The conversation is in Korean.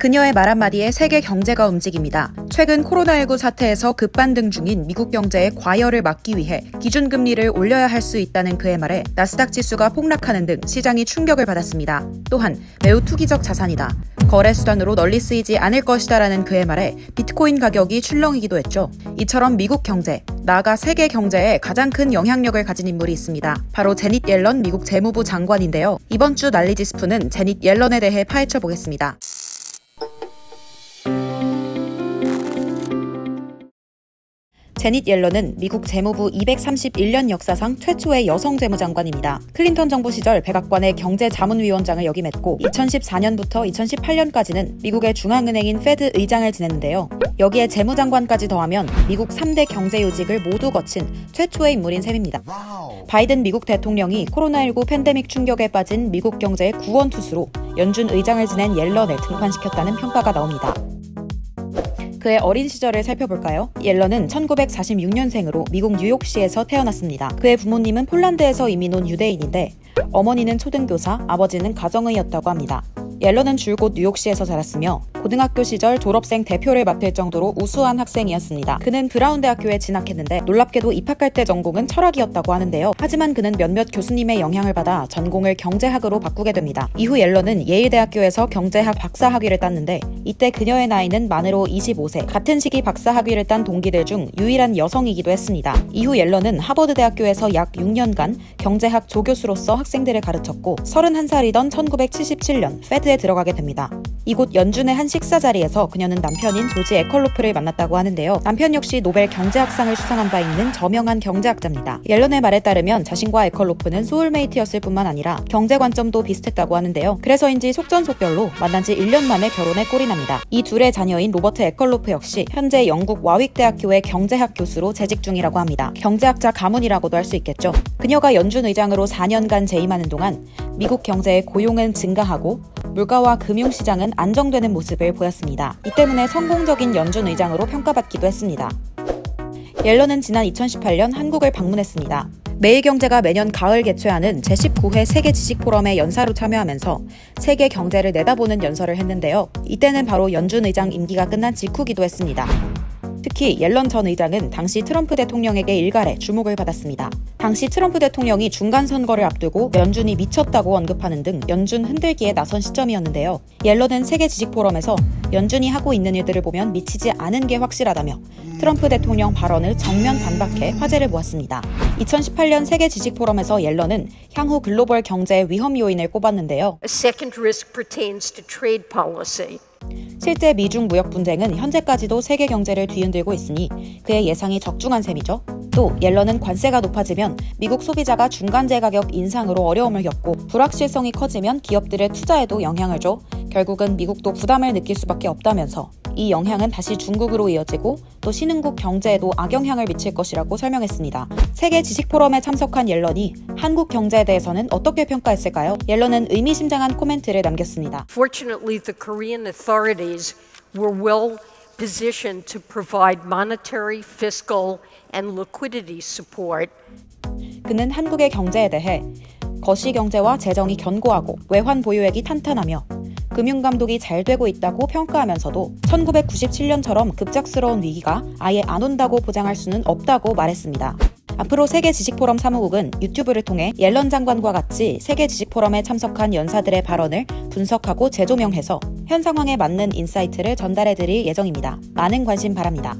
그녀의 말 한마디에 세계 경제가 움직입니다. 최근 코로나19 사태에서 급반등 중인 미국 경제의 과열을 막기 위해 기준금리를 올려야 할 수 있다는 그의 말에 나스닥 지수가 폭락하는 등 시장이 충격을 받았습니다. 또한 매우 투기적 자산이다. 거래 수단으로 널리 쓰이지 않을 것이다라는 그의 말에 비트코인 가격이 출렁이기도 했죠. 이처럼 미국 경제, 나아가 세계 경제에 가장 큰 영향력을 가진 인물이 있습니다. 바로 제닛 옐런 미국 재무부 장관인데요. 이번 주 난리지 스푼은 제닛 옐런에 대해 파헤쳐 보겠습니다. 제닛 옐런은 미국 재무부 231년 역사상 최초의 여성 재무장관입니다. 클린턴 정부 시절 백악관의 경제자문위원장을 역임했고 2014년부터 2018년까지는 미국의 중앙은행인 페드 의장을 지냈는데요. 여기에 재무장관까지 더하면 미국 3대 경제요직을 모두 거친 최초의 인물인 셈입니다. 바이든 미국 대통령이 코로나19 팬데믹 충격에 빠진 미국 경제의 구원투수로 연준 의장을 지낸 옐런을 등판시켰다는 평가가 나옵니다. 그의 어린 시절을 살펴볼까요? 옐런은 1946년생으로 미국 뉴욕시에서 태어났습니다. 그의 부모님은 폴란드에서 이민 온 유대인인데 어머니는 초등교사, 아버지는 가정의였다고 합니다. 옐런은 줄곧 뉴욕시에서 자랐으며 고등학교 시절 졸업생 대표를 맡을 정도로 우수한 학생이었습니다. 그는 브라운 대학교에 진학했는데 놀랍게도 입학할 때 전공은 철학이었다고 하는데요. 하지만 그는 몇몇 교수님의 영향을 받아 전공을 경제학으로 바꾸게 됩니다. 이후 옐런은 예일대학교에서 경제학 박사학위를 땄는데 이때 그녀의 나이는 만으로 25세, 같은 시기 박사학위를 딴 동기들 중 유일한 여성이기도 했습니다. 이후 옐런은 하버드대학교에서 약 6년간 경제학 조교수로서 학생들을 가르쳤고 31살이던 1977년 페드에 들어가게 됩니다. 이곳 연준의 한 식사 자리에서 그녀는 남편인 조지 에컬로프를 만났다고 하는데요. 남편 역시 노벨 경제학상을 수상한 바 있는 저명한 경제학자입니다. 옐런의 말에 따르면 자신과 에컬로프는 소울메이트였을 뿐만 아니라 경제 관점도 비슷했다고 하는데요. 그래서인지 속전속결로 만난 지 1년 만에 결혼에 꼴이 납니다. 이 둘의 자녀인 로버트 에컬로프 역시 현재 영국 와윅대학교의 경제학 교수로 재직 중이라고 합니다. 경제학자 가문이라고도 할 수 있겠죠. 그녀가 연준 의장으로 4년간 재임하는 동안 미국 경제의 고용은 증가하고 물가와 금융시장은 안정되는 모습을 보였습니다. 이 때문에 성공적인 연준 의장으로 평가받기도 했습니다. 옐런은 지난 2018년 한국을 방문했습니다. 매일경제가 매년 가을 개최하는 제19회 세계지식포럼에 연사로 참여하면서 세계 경제를 내다보는 연설을 했는데요. 이때는 바로 연준 의장 임기가 끝난 직후기도 했습니다. 특히 옐런 전 의장은 당시 트럼프 대통령에게 일갈해 주목을 받았습니다. 당시 트럼프 대통령이 중간선거를 앞두고 연준이 미쳤다고 언급하는 등 연준 흔들기에 나선 시점이었는데요. 옐런은 세계지식포럼에서 연준이 하고 있는 일들을 보면 미치지 않은 게 확실하다며 트럼프 대통령 발언을 정면 반박해 화제를 모았습니다. 2018년 세계지식포럼에서 옐런은 향후 글로벌 경제의 위험 요인을 꼽았는데요. A second risk pertains to trade policy. 실제 미중 무역 분쟁은 현재까지도 세계 경제를 뒤흔들고 있으니 그의 예상이 적중한 셈이죠. 또 옐런은 관세가 높아지면 미국 소비자가 중간재 가격 인상으로 어려움을 겪고 불확실성이 커지면 기업들의 투자에도 영향을 줘 결국은 미국도 부담을 느낄 수밖에 없다면서 이 영향은 다시 중국으로 이어지고 또 신흥국 경제에도 악영향을 미칠 것이라고 설명했습니다. 세계 지식포럼에 참석한 옐런이 한국 경제에 대해서는 어떻게 평가했을까요? 옐런은 의미심장한 코멘트를 남겼습니다. Fortunately, the Korean authorities were well positioned to provide monetary, fiscal, and liquidity support. 그는 한국의 경제에 대해 거시경제와 재정이 견고하고 외환 보유액이 탄탄하며 금융감독이 잘 되고 있다고 평가하면서도 1997년처럼 급작스러운 위기가 아예 안 온다고 보장할 수는 없다고 말했습니다. 앞으로 세계지식포럼 사무국은 유튜브를 통해 옐런 장관과 같이 세계지식포럼에 참석한 연사들의 발언을 분석하고 재조명해서 현 상황에 맞는 인사이트를 전달해드릴 예정입니다. 많은 관심 바랍니다.